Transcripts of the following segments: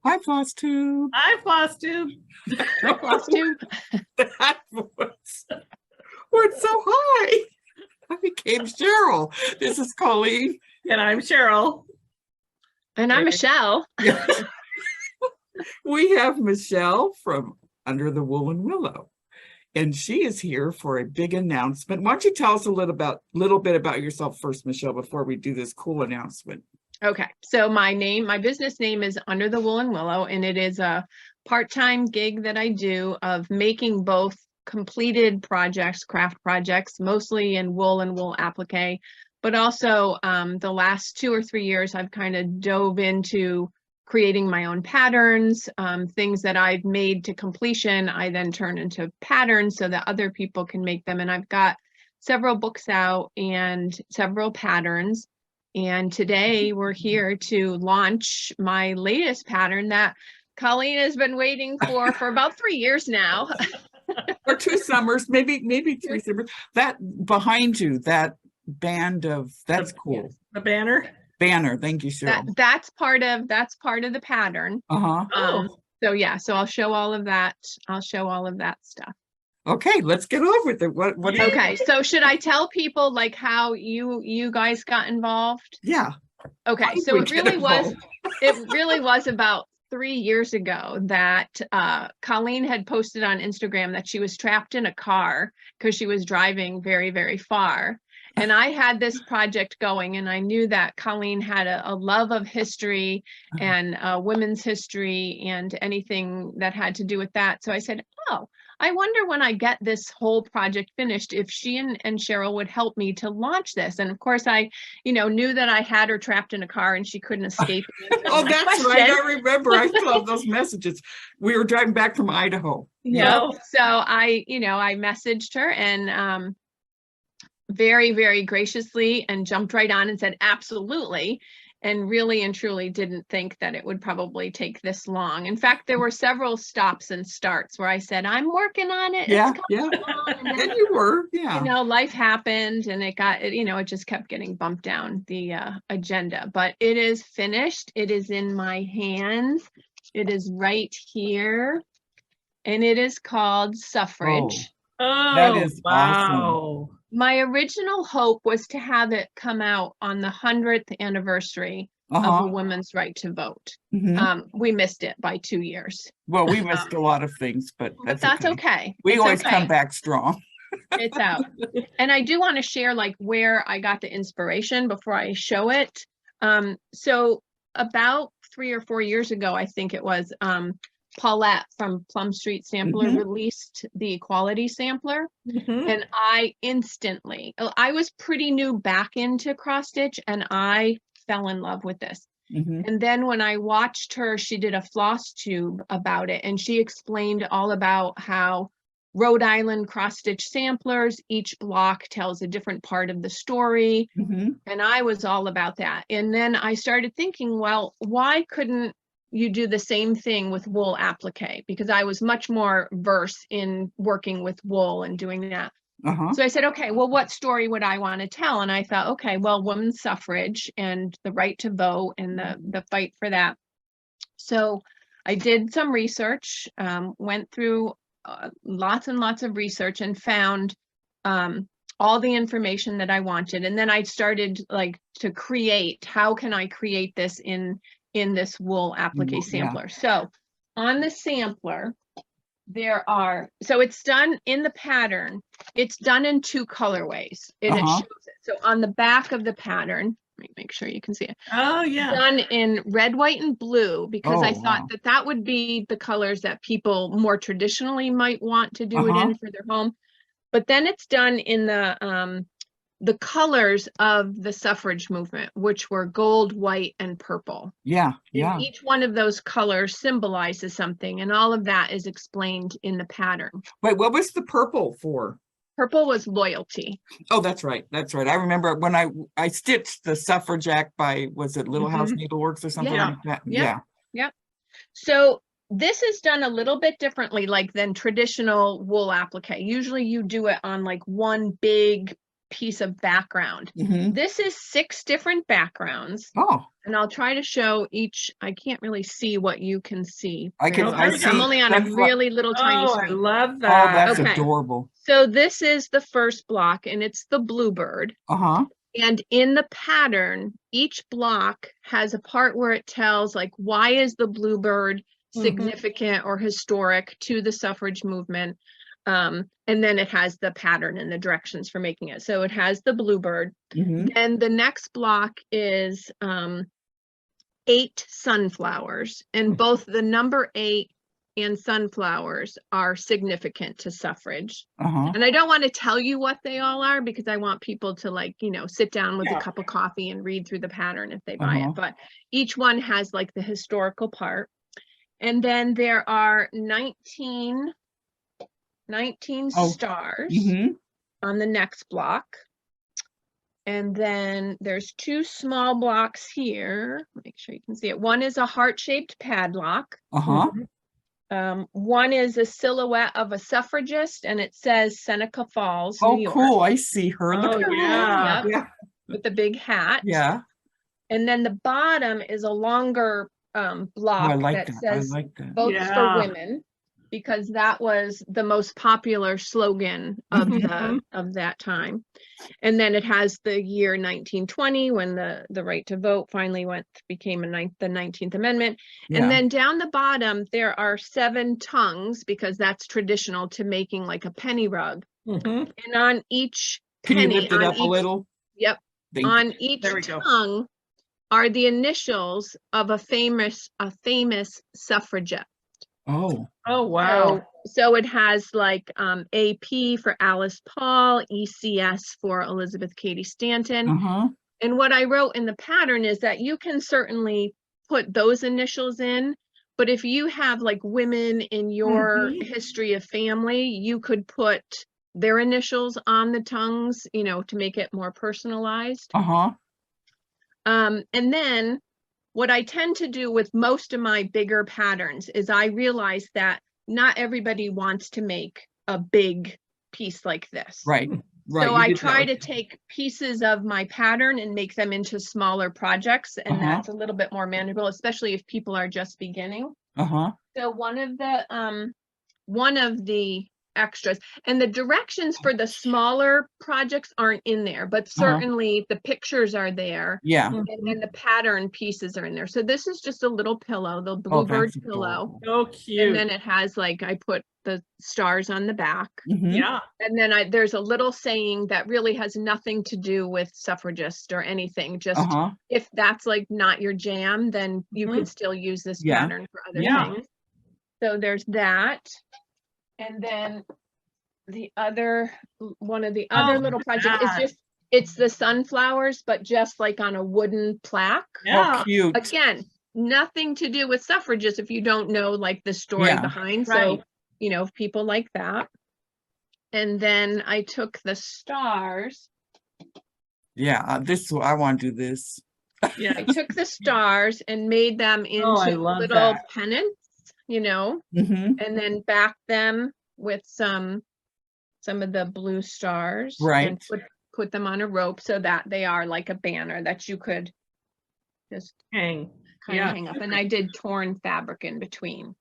Hi, Floss Tube. Hi, Floss Tube. Hi, Floss Tube. That voice went so high. I became Cheryl. This is Colleen. And I'm Cheryl. And I'm Michelle. We have Michelle from Under the Woolen Willow, and she is here for a big announcement. Why don't you tell us a little bit about yourself first, Michelle, before we do this cool announcement? Okay, so my business name is Under the Woolen Willow, and it is a part-time gig that I do of making both completed projects, craft projects, mostly in wool and wool applique, but also the last 2 or 3 years I've kind of dove into creating my own patterns, things that I've made to completion, I then turn into patterns so that other people can make them. And I've got several books out and several patterns. And today we're here to launch my latest pattern that Colleen has been waiting for about 3 years now. Or 2 summers, maybe 3 summers. That behind you, that band of, that's cool. The banner. Banner, thank you, Cheryl. That's part of the pattern. So yeah, so I'll show all of that. I'll show all of that stuff. Okay, let's get on with it. What Okay, so should I tell people like how you guys got involved? Yeah. Okay, so it really was about 3 years ago that Colleen had posted on Instagram that she was trapped in a car because she was driving very, very far. And I had this project going, and I knew that Colleen had a love of history and women's history and anything that had to do with that. So I said, oh, I wonder when I get this whole project finished, if she and Cheryl would help me to launch this. And of course, I, knew that I had her trapped in a car and she couldn't escape. Oh, that's right. I remember. I saw those messages. We were driving back from Idaho. Yeah. So I messaged her and very, very graciously and jumped right on and said, absolutely. And really and truly didn't think that it would probably take this long. In fact, there were several stops and starts where I said, I'm working on it. Yeah. And you were, yeah. Life happened and it just kept getting bumped down the agenda, but it is finished. It is in my hands. It is right here. And it is called Suffrage. Oh, that is wow. awesome. My original hope was to have it come out on the 100th anniversary of a woman's right to vote. We missed it by 2 years. Well, we missed a lot of things, but that's okay. We always come back strong. It's out. And I do want to share like where I got the inspiration before I show it. So about 3 or 4 years ago, I think it was, Paulette from Plum Street Sampler released the Equality Sampler, and I was pretty new back into cross stitch, and I fell in love with this. And then when I watched her, she did a Floss Tube about it, and she explained all about how Rhode Island cross stitch samplers, each block tells a different part of the story, and I was all about that. And then I started thinking, well, why couldn't you do the same thing with wool applique? Because I was much more versed in working with wool and doing that. So I said, okay, well, what story would I want to tell? And I thought, okay, well, women's suffrage and the right to vote and the fight for that. So I did some research, went through lots and lots of research and found all the information that I wanted. And then I started to create, how can I create this in this wool applique sampler? So on the sampler, so it's done in the pattern. It's done in 2 colorways. And it shows it. So on the back of the pattern, let me make sure you can see it. Oh, yeah. Done in red, white, and blue, because I thought that would be the colors that people more traditionally might want to do it in for their home. But then it's done in the colors of the suffrage movement, which were gold, white, and purple. Yeah. And each one of those colors symbolizes something, and all of that is explained in the pattern. Wait, what was the purple for? Purple was loyalty. Oh, that's right. I remember when I stitched the Suffrage Act by, was it Little House Needleworks or something like that? Yeah. So this is done a little bit differently than traditional wool applique. Usually you do it on one big piece of background. Mhm. This is 6 different backgrounds, Oh, and I'll try to show each. I can't really see what you can see. I can, Oh, I there we go. see. I'm only on a sunflower- really little tiny Oh, I screen. love Oh, that. that's Okay. adorable. So this is the first block, and it's the bluebird. Uh-huh. And in the pattern, each block has a part where it tells like, why is the bluebird Mhm. significant or historic to the suffrage movement? And then it has the pattern and the directions for making it. So it has the bluebird. Mhm. Then the next block is 8 sunflowers, and both the number 8 and sunflowers are significant to suffrage. Uh-huh. And I don't want to tell you what they all are because I want people to like, sit down with Yeah. a cup of coffee and read through the pattern if they buy Uh-huh. it. But each one has like the historical part. And then there are 19 Oh, stars Mhm. on the next block. And then there's 2 small blocks here. Make sure you can see it. One is a heart-shaped padlock. Uh-huh. One is a silhouette of a suffragist, and it says Seneca Falls, Oh, New York, cool. I see her. Look Oh, at her. yeah. Yep. Yeah. with the big hat. Yeah. And then the bottom is a longer Oh, block I like that that. I says like that. Votes for Yeah. Women, because that was the most popular slogan of Mhm. of that time. And then it has the year 1920 when the right to vote finally became the 19th Amendment. Yeah. And then down the bottom there are 7 tongues, because that's traditional to making like a penny rug. Mhm. And on each Can you penny, lift it on up a each, little? yep, Thank you. on each There we go. tongue are the initials of a famous suffragette. Oh, Oh, wow. So it has like AP for Alice Paul, ECS for Elizabeth Cady Stanton. uh-huh. And what I wrote in the pattern is that you can certainly put those initials in, but if you have like women in your Mhm. history of family, you could put their initials on the tongues, to make it more personalized. Uh-huh. And then what I tend to do with most of my bigger patterns is I realize that not everybody wants to make a big piece like this. Right. Right. So you I did that try to with- take pieces of my pattern and make them into smaller projects, and Uh-huh. that's a little bit more manageable, especially if people are just beginning. Uh-huh. So one of the extras, and the directions for the smaller projects aren't in there, but certainly the pictures are there. Yeah. Mhm. And then the pattern pieces are in there. So this is just a little pillow, the Oh, bluebird that's pillow. adorable. So And cute. then it has like, I put the stars on the back. Mhm. Yeah. And then there's a little saying that really has nothing to do with suffragist or anything. Just Uh-huh. if that's like not your jam, then you Mhm. could still use this Yeah. pattern for other Yeah. things. So there's that. And then one of the other Oh, little look at projects is that. it's the sunflowers, but just like on a wooden plaque. Yeah. Oh, cute. Again, nothing to do with suffragists if you don't know like the story Yeah. behind. Right. So, people like that. And then I took the stars. Yeah. I want to do this. Yeah. I took the stars and made them Oh, I into love little that. pennants, Mm-hmm. and then backed them with some of the blue stars. Right. And put them on a rope so that they are like a banner that you could just Hang. kind of Yeah. hang up. And I did torn fabric in between.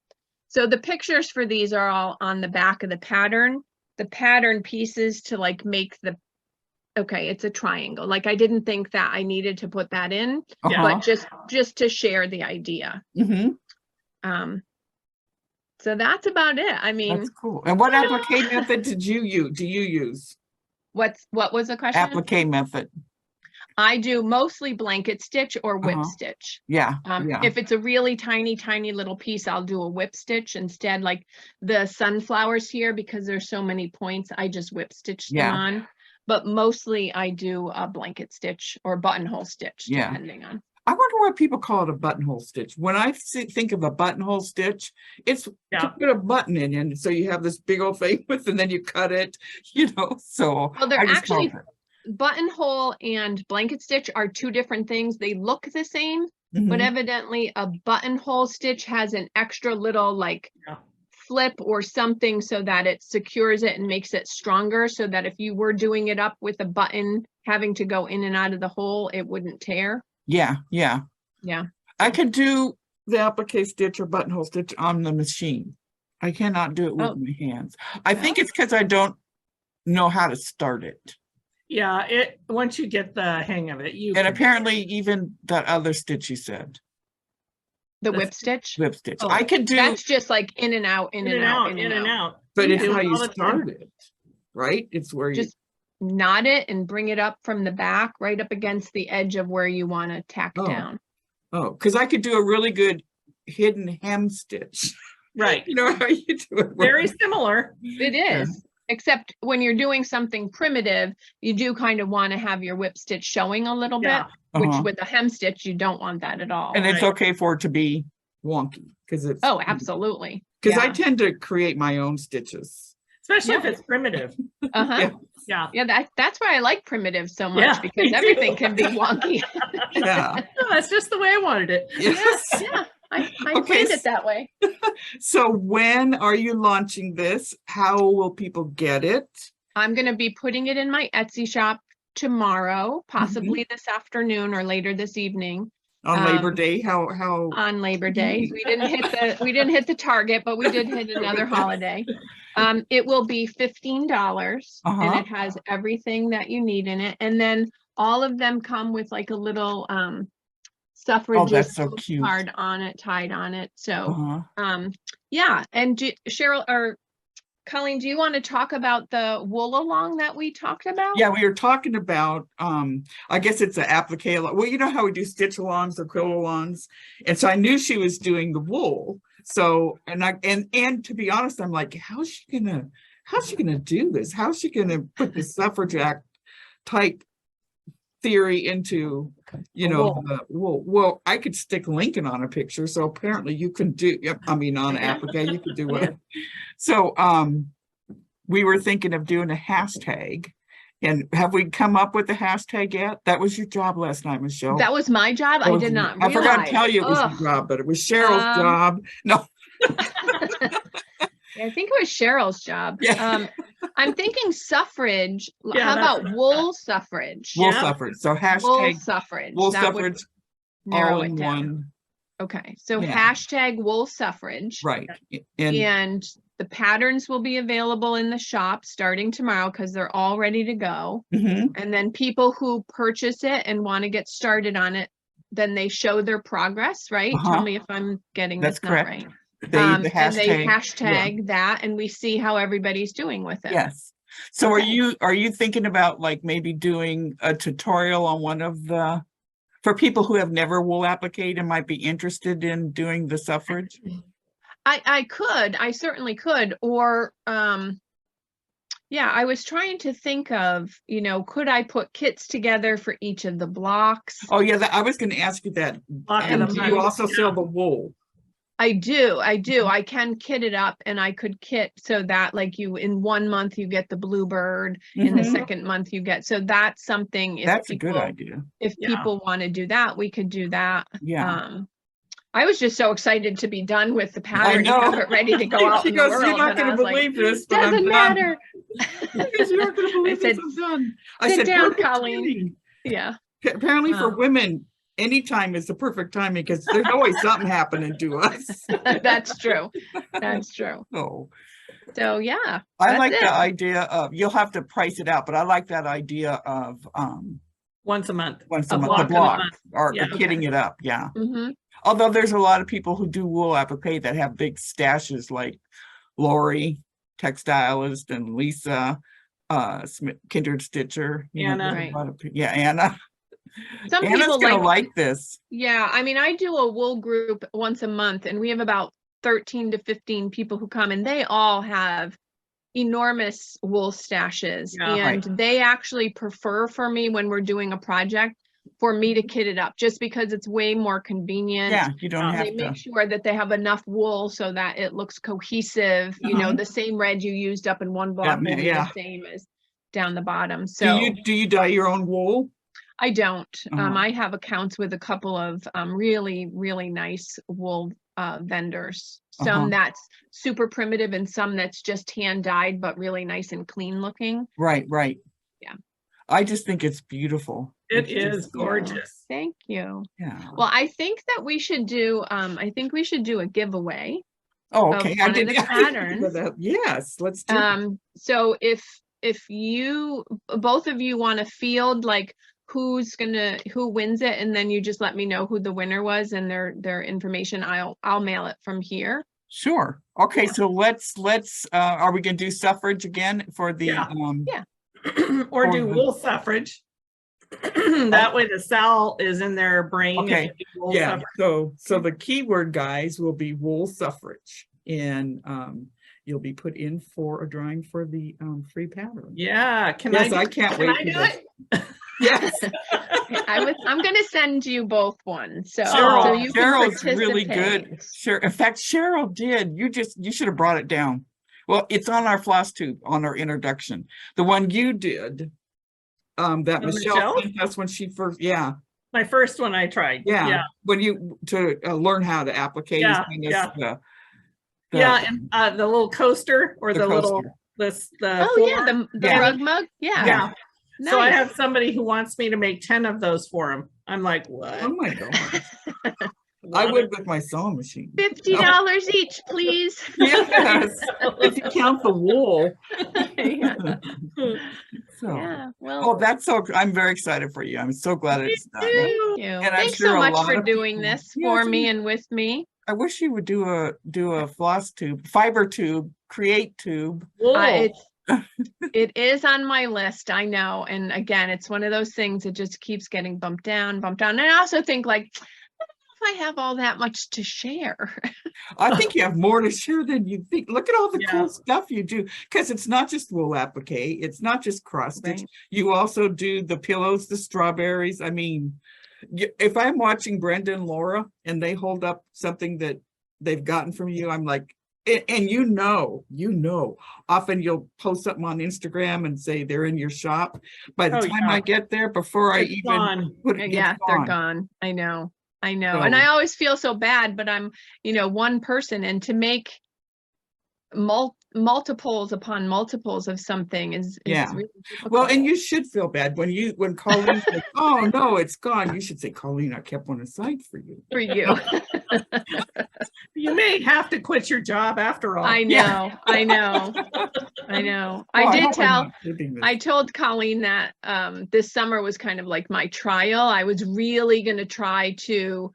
So the pictures for these are all on the back of the pattern. The pattern pieces to like make okay, it's a triangle. Like I didn't think that I needed to put that in, Yeah. Uh-huh. but just to share the idea. Mm-hmm. So that's about it. I mean, That's cool. And what applique method do you use? what was the question? Applique method. I do mostly blanket stitch or whip Uh-huh. stitch. Yeah. Yeah. If it's a really tiny, tiny little piece, I'll do a whip stitch instead. Like the sunflowers here, because there's so many points, I just whip stitch them Yeah. on. But mostly I do a blanket stitch or buttonhole stitch, Yeah. depending on. I wonder why people call it a buttonhole stitch. When I think of a buttonhole stitch, it's Yeah. to put a button in, and so you have this big old thing with, and then you cut it, so Well, they're I just call actually it. buttonhole and blanket stitch are 2 different things. They look the same, but Mhm. evidently a buttonhole stitch has an extra little like Yeah. flip or something so that it secures it and makes it stronger, so that if you were doing it up with a button having to go in and out of the hole, it wouldn't tear. Yeah, yeah. Yeah. I could do the applique stitch or buttonhole stitch on the machine. I cannot do it with Oh. my hands. I think it's because I don't know how to start it. Yeah, once you get the hang of it, you And can- apparently even that other stitch you said, The That's- whip stitch. whip stitch. Oh, I could do, That's just like in and out, in and out, in and out. but We it's do how it you all the time. start it, right? It's where you, just knot it and bring it up from the back right up against the edge of where you want to tack Oh. down. oh, because I could do a really good hidden hem stitch. Right. You know how you do it. Very similar. It is, except when you're doing something primitive, you do kind of want to have your whip stitch showing a little Yeah. bit, which Uh-huh. with a hem stitch, you don't want that at all. And it's Right. okay for it to be wonky because it's. Oh, absolutely. Because I Yeah. tend to create my own stitches. Especially if Yeah. it's primitive. Uh-huh. Yeah. Yeah. Yeah, that's why I like primitive so much, Yeah, because me everything too. can be wonky. Yeah. No, that's just the way I wanted it. Yes. Yeah, I Okay, planned it that way. So when are you launching this? How will people get it? I'm going to be putting it in my Etsy shop tomorrow, Mm-hmm. possibly this afternoon or later this evening On Labor Um, Day? How on Labor Day. We didn't hit the target, but we did hit another holiday. It will be $15 and Uh-huh. it has everything that you need in it. And then all of them come with like a little suffrage that's so cute. card on it, tied on it. So uh-huh. yeah. And Cheryl or Colleen, do you want to talk about the wool along that we talked about? Yeah, we were talking about I guess it's an applique. Well, you know how we do stitch alongs or quilt alongs. And so I knew she was doing the wool. So and to be honest, I'm like, how's she gonna do this? How's she gonna put the Suffrage Act type theory into wool. the wool? Well, I could stick Lincoln on a picture, so apparently you can do, on an applique, you could do it. So we were thinking of doing a hashtag. And have we come up with the hashtag yet? That was your job last night, Michelle. That was my job. That I was- did not I realize. forgot to tell you it was Ugh. your job, but it was Cheryl's Um, job. No, Yeah, I think it was Cheryl's job. Yeah. I'm thinking suffrage. Yeah, How that's about what I wool suffrage? wool Yeah. suffrage. So Wool hashtag suffrage. wool That would suffrage narrow all it in down. one. Okay, so Yeah. hashtag wool suffrage. Right. And And the patterns will be available in the shop starting tomorrow because they're all ready to go. Mhm. And then people who purchase it and want to get started on it, then they show their progress, right? Uh-huh. Tell me if I'm getting That's this not correct. right. the And they hashtag. hashtag that and we see how everybody's doing with it. Yes. So Okay. are you thinking about like maybe doing a tutorial on one of the, for people who have never wool appliqued and might be interested in doing the suffrage? I certainly could. Or yeah, I was trying to think of, could I put kits together for each of the blocks? Oh yeah, I was going to ask you that. Block of And the do month. you also Yeah. sell the wool? I do. I can kit it up and I could kit so that like you in 1 month you get the bluebird, in the Mhm. second month you get, so that's something if That's a good people, idea. if Yeah. people want to do that, we could do that. Yeah. I was just so excited to be done with the pattern and know. have it ready to go out She in the goes, world. you're not and I going to was like, believe this, but I'm doesn't done. matter. Because you're not going to believe said, this, I'm done. I "Sit said, down, perfect Colleen." timing. Yeah. Apparently for Wow. women, any time is the perfect timing because there's always something happening to us. That's true. That's true. So So yeah. I that's like it. the idea of, you'll have to price it out, but I like that idea of Once a month. once a A month, block the of a block month. or Yeah. kitting it up. Yeah. Mhm. Although there's a lot of people who do wool applique that have big stashes like Lori, textilist, and Lisa, Kindred Stitcher. Anna. there's a lot of yeah, Anna. Some Anna's people gonna like, like this. yeah, I mean, I do a wool group once a month and we have about 13 to 15 people who come and they all have enormous wool stashes. Yeah. And they actually prefer for me when we're doing a project for me to kit it up just because it's way more convenient. Yeah, you don't They have make to. sure that they have enough wool so that it looks cohesive. The same red you used up in one block will be yeah. the same as down the bottom. Do So you dye your own wool? I don't. Uh-huh. I have accounts with a couple of really, really nice wool vendors. Uh-huh. Some that's super primitive and some that's just hand dyed, but really nice and clean looking. Right. Yeah. I just think it's beautiful. It It's is just- gorgeous. Thank you. Yeah. Well, I think that we should do, a giveaway. Oh, of okay. one of the I didn't think patterns. of that. Yes, let's do it. So if you, both of you want to field like who wins it, and then you just let me know who the winner was and their information, I'll mail it from here. Sure. Okay, Yeah. so let's are we gonna do suffrage again for the Yeah. Yeah. Or Or do the- wool suffrage. That way the cell is in their brain. Okay. If you do wool Yeah, suffrage. so the keyword, guys, will be wool suffrage, and you'll be put in for a drawing for the free pattern. Yeah, Yes, I can't can wait I for do this. it? Yes. I'm gonna send you both one. So Cheryl, you can Cheryl's really good. participate. Sure. In fact, Cheryl did. You should have brought it down. Well, it's on our Floss Tube on our introduction. The one you did, that Michelle Michelle? sent us when she first, yeah. My first one I tried. Yeah. When you to learn how to applique, you Yeah, sent us the Yeah, and the little coaster or the the little coaster. Oh yeah, form. the Yeah. rug mug. Yeah. Yeah. So I Nice. have somebody who wants me to make 10 of those for him. I'm like, Oh what? my God. I would with my sewing machine. $50 each, please. Yes, if you count the wool. Yeah. So, Yeah. oh, Well, that's so, I'm very excited for you. I'm so glad it's done. thank you. And I'm Thanks sure so a much lot for of doing people- this Yeah, for it's me and with me. I wish you would do a floss tube, fiber tube, create tube. Wool. It is on my list, I know. And again, it's one of those things that just keeps getting bumped down. And I also think like, I don't know if I have all that much to share. I think you have more to share than you think. Look at all the Yeah. cool stuff you do, because it's not just wool applique, it's not just cross stitch. Right. You also do the pillows, the strawberries. I mean, if I'm watching Brenda and Laura and they hold up something that they've gotten from you, I'm like, and you know, often you'll post something on Instagram and say they're in your shop. By the Oh, time yeah. I get there, before I It's even gone. put it, Yeah, it's they're gone. gone. I know. And So- I always feel so bad, but I'm, one person, and to make multiples upon multiples of something is Yeah. really Well, and difficult. you should feel bad when Colleen said, "Oh no, it's gone." You should say, "Colleen, I kept one aside for you." For you. You may have to quit your job after all. I know. I know. Oh, I did hope I'm tell. not clipping this. I told Colleen that this summer was kind of like my trial. I was really going to try to,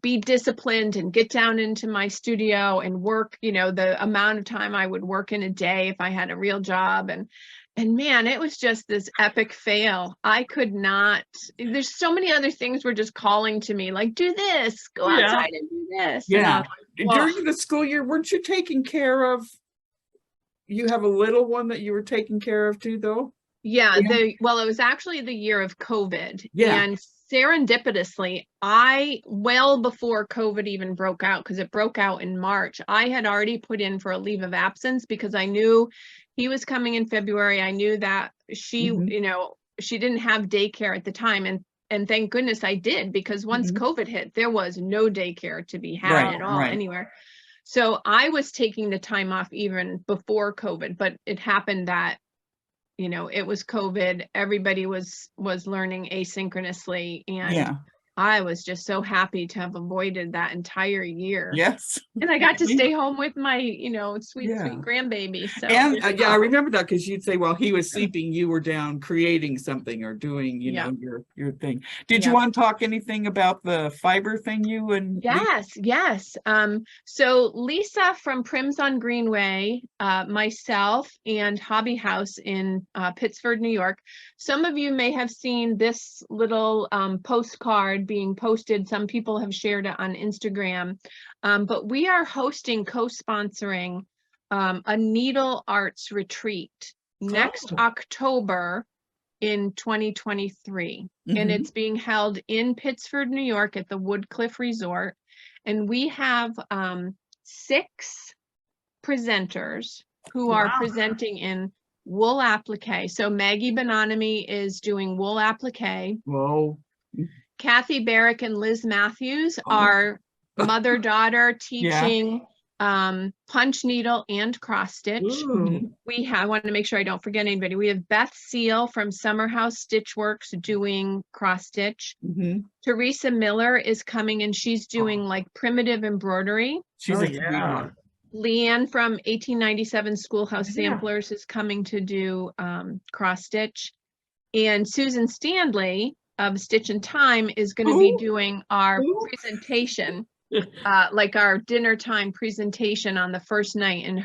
be disciplined and get down into my studio and work, the amount of time I would work in a day if I had a real job. And man, it was just this epic fail. I could not, there's so many other things were just calling to me, like, do this, go Yeah. outside and do this. And Yeah. I'm like, well, During the school year, weren't you taking care of? You have a little one that you were taking care of too, though. yeah, Yeah. it was actually the year of COVID. Yeah. And serendipitously, well before COVID even broke out, because it broke out in March, I had already put in for a leave of absence because I knew he was coming in February. I knew that she, Mhm. she didn't have daycare at the time. And thank goodness I did, because once Mhm. COVID hit, there was no daycare to be had Right, at all right. anywhere. So I was taking the time off even before COVID, but it happened that it was COVID. Everybody was learning asynchronously, and Yeah. I was just so happy to have avoided that entire year. Yes. And I got to Me- stay home with my, sweet Yeah. grandbaby. So And yeah, I remember that because you'd say, "Well, he was sleeping, you were down creating something or doing, Yeah. your thing." Did you Yeah. want to talk anything about the fiber thing you and Yes. So Lisa from Prim's on Greenway, myself, and Hobby House in Pittsford, New York. Some of you may have seen this little postcard being posted. Some people have shared it on Instagram. But we are co-sponsoring a needle arts retreat next Oh. October in 2023. And Mhm. it's being held in Pittsford, New York at the Woodcliff Resort. And we have 6 presenters who are Wow. presenting in wool applique. So Maggie Bonanami is doing wool applique. Whoa. Kathy Barrick and Liz Mathews Oh. are mother-daughter teaching punch needle and cross stitch. Ooh. I want to make sure I don't forget anybody. We have Beth Seal from Summer House Stitch Works doing cross stitch. Mhm. Teresa Miller is coming and she's doing like primitive embroidery. She's Oh, a yeah. sweetheart. Leanne from 1897 Schoolhouse Yeah. Samplers is coming to do cross stitch. And Susan Standley of Stitch in Time is going to be Who? doing our Who? presentation, like our dinner time presentation on the first night. And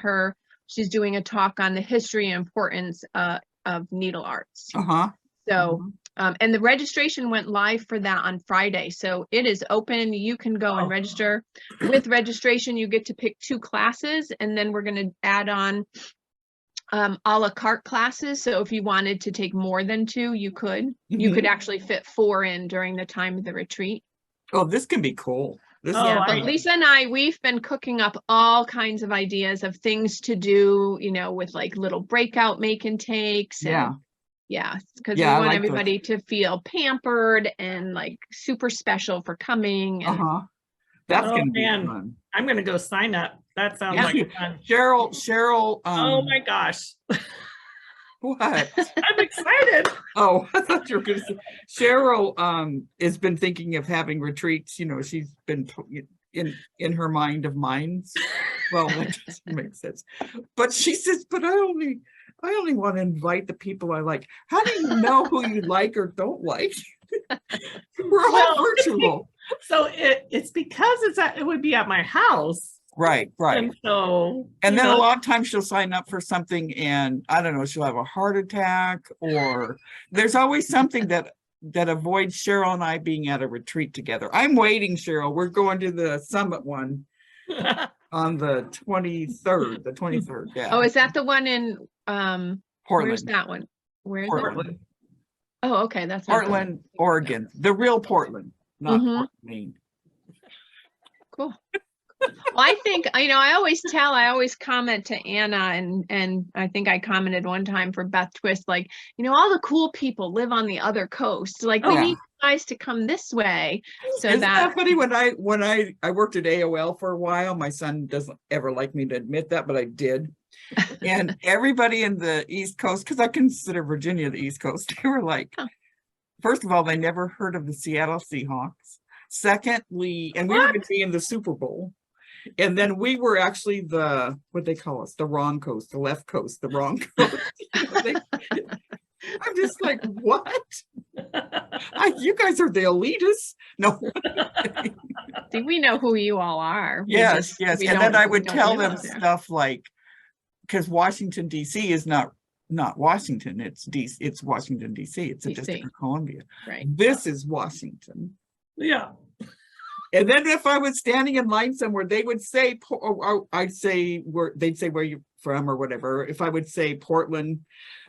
she's doing a talk on the history and importance of needle arts. Uh-huh. So, and the registration went live for that on Friday. So it is open. You can go and Oh. register. With registration, you get to pick 2 classes, and then we're going to add on a la carte classes. So if you wanted to take more than 2, you could. You Mhm. could actually fit 4 in during the time of the retreat. Oh, this can be cool. This Oh, Yeah, I- but Lisa and we've been cooking up all kinds of ideas of things to do, with like little breakout make and takes. yeah. Yeah, because Yeah, I we want like everybody to feel pampered and like super special for coming. And Uh-huh. That's Oh, gonna be man. fun. I'm gonna go sign up. That sounds Yeah. like fun. Cheryl, Oh my gosh. what? I'm excited. Oh, I thought you were gonna say, Cheryl, has been thinking of having retreats, she's been in her mind of minds. Well, that doesn't make sense. But she says, but I only want to invite the people I like. How do you know who you like or don't like? We're all Well, virtual. So it's because it would be at my house. Right. And so And you then a know, lot of times she'll sign up for something and I don't know, she'll have a heart attack, or there's always something that avoids Cheryl and I being at a retreat together. I'm waiting, Cheryl. We're going to the summit one on the 23rd. Yeah. oh, is that the one in where's Portland. that one? Where is it? Portland. Oh, okay, that's not the one. Portland, Oregon. The real Portland, not Mhm. Portland, Maine. Cool. Well, I think, I always comment to Anna, and I think I commented one time for Beth Twist, like, all the cool people live on the other coast. Like, we Yeah. need you guys to come this way. So Isn't that, that funny? When I worked at AOL for a while, my son doesn't ever like me to admit that, but I did. And everybody in the East Coast, because I consider Virginia the East Coast, they were like, Oh. first of all, they never heard of the Seattle Seahawks. Secondly, and we were going to be in the Super Bowl. And then we were actually what they call us, the wrong coast, the left coast, the wrong coast. I'm just like, what? You guys are the elitists. No. see, we know who you all are. We Yes. we And don't- then I we would don't tell live them out there. stuff like, because Washington, D.C. is not Washington, it's Washington, D.C. It's a DC. District of Columbia. Right. This is Washington. yeah. And then if I was standing in line somewhere, they would say, they'd say where you're from or whatever. If I would say Portland,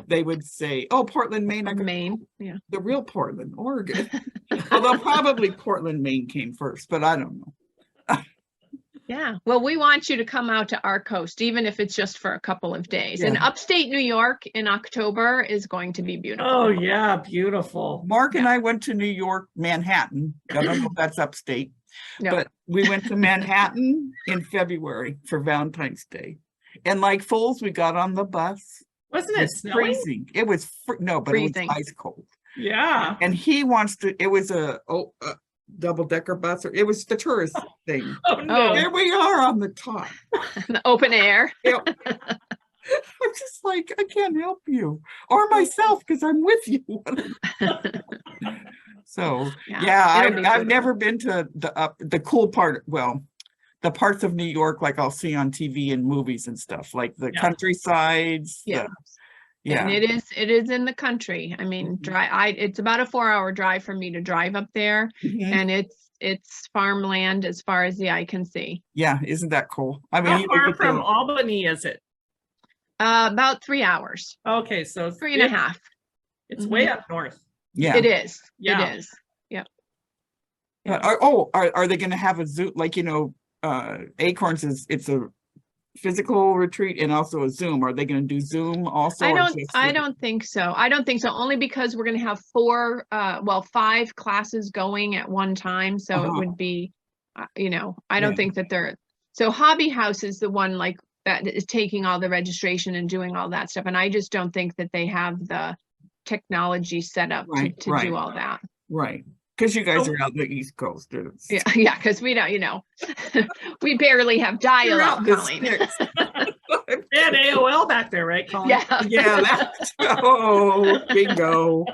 they would say, oh, Portland, Maine. I go, Maine. Yeah. the real Portland, Oregon. Although probably Portland, Maine came first, but I don't know. Yeah. Well, we want you to come out to our coast, even if it's just for a couple of days. And Yeah. upstate New York in October is going to be beautiful. Oh yeah, beautiful. Mark and I went to New York, Manhattan. I don't know if that's upstate, No. but we went to Manhattan in February for Valentine's Day. And like fools, we got on the bus. Wasn't It it was snowing? freezing. It was no, but Freezing. it was ice cold. Yeah. And he wants to. It was a double-decker bus, or it was the tourist thing. Oh no. Here we are on the top. The open air. I'm just like, I can't help you or myself because I'm with you. So yeah, it'll be I've good. never been to the cool part. Well, the parts of New York like I'll see on TV and movies and stuff, like the Yeah. countrysides. Yeah. Yeah. And it is in the country. I mean, it's about a 4-hour drive for me to drive up there, Mhm. and it's farmland as far as the eye can see. Yeah, isn't that cool? I mean, How you far look at from the- Albany is it? About 3 hours, Okay, so 3.5. It's way up north. yeah. It is. Yeah. It is. Yep. Are they going to have a Zoom? Like, Acorns it's a physical retreat and also a Zoom. Are they going to do Zoom also? I or don't just I the- don't think so. I don't think so, only because we're going to have 5 classes going at one time, so it Uh-huh. would be you know, I don't Yeah. think that so Hobby House is the one like that is taking all the registration and doing all that stuff. And I just don't think that they have the technology set up Right, to right. do all that. Right. Because you guys Oh. are out the East Coast. It's- Yeah, yeah, because we don't, you know, we barely have You're dial-up, out the Colleen. sticks. They had AOL back there, right, Colleen? Yeah. Yeah, that's, oh, bingo.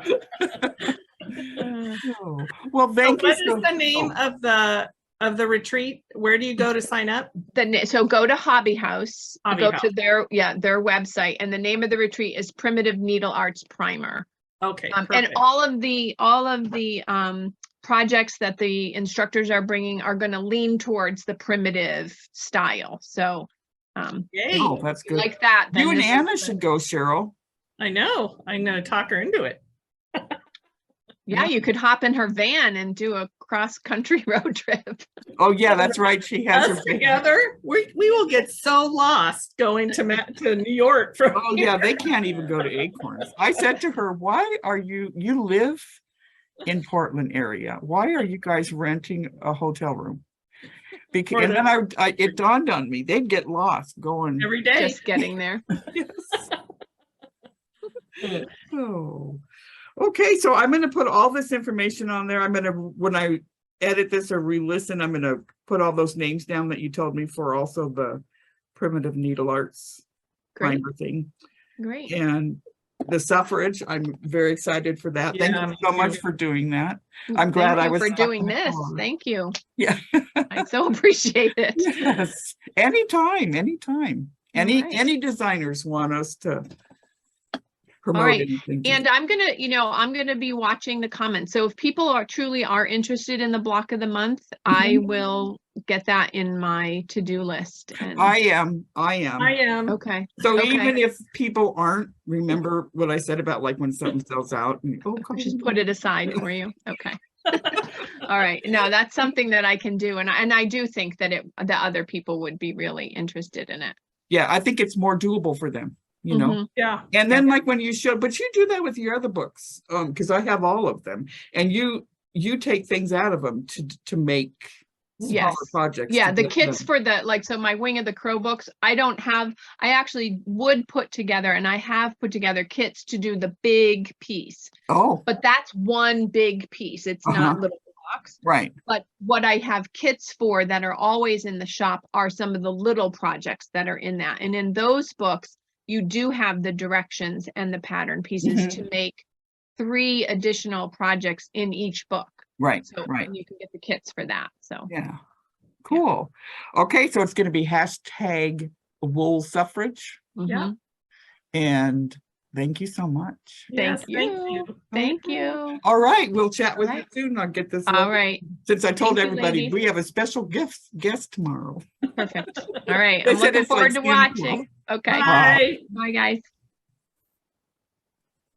Oh, well, So thank you. what is the name of the retreat? Where do you go to sign up? So go to Hobby House, Hobby go House. to their website, and the name of the retreat is Primitive Needle Arts Primer. Okay, And perfect. all of the projects that the instructors are bringing are going to lean towards the primitive style. So Yay. Oh, that's good. like that. then You and this is Anna the- should go, Cheryl. I know. I'm going to talk her into it. Yeah, you could hop in her van and do a cross-country road trip. Oh, yeah, that's right. She has her. Us together, we will get so lost going to New York from Oh, yeah, they can't even go to Acorns. I said to her, why are you live in Portland area? Why are you guys renting a hotel room? Because, and then it dawned on me, they'd get lost going. every day. Just getting there. Yes. Oh, okay. So I'm going to put all this information on there. I'm going to, when I edit this or re-listen, I'm going to put all those names down that you told me for also the primitive needle arts Great, primer thing. great. And the suffrage, I'm very excited for that. Thank Yeah, you me so much too. for doing that. I'm glad Thank I you was for stuck doing in the this. car. Thank you. Yeah. I so appreciate it. Yes. Anytime. Right. Any designers want us to promote right. anything. And I'm gonna be watching the comments. So if people are truly interested in the block of the month, I will get that in my to-do list. And I am. I am. okay. So okay. even if people aren't, remember what I said about like when something sells out and I'll just put it aside for you. Okay. All right. No, that's something that I can do. And I do think that the other people would be really interested in it. Yeah, I think it's more doable for them, you know. Mhm. Yeah. And then like when you show, but you do that with your other books, because I have all of them, and you take things out of them to make smaller Yes. projects. Yeah, to the get kits them. for so my Wing of the Crow books, I actually would put together, and I have put together kits to do the big piece, Oh, but that's one big piece. It's not little blocks. right. But what I have kits for that are always in the shop are some of the little projects that are in that. And in those books, you do have the directions and the pattern pieces to make 3 additional projects in each book. Right. So Right. and you can get the kits for that. So Yeah. Cool. Okay, so it's going to be hashtag wool suffrage. Yeah. mhm. And thank you so much. Yes, Thank thank you. you. Thank you. All right, we'll chat with All you right. soon. I'll get this. All right. Since I told Thank you, everybody ladies. we have a special guest tomorrow. Perfect. All right. They I'm said looking it's like forward to Santa Claus. watching. Okay. Bye. Bye, guys.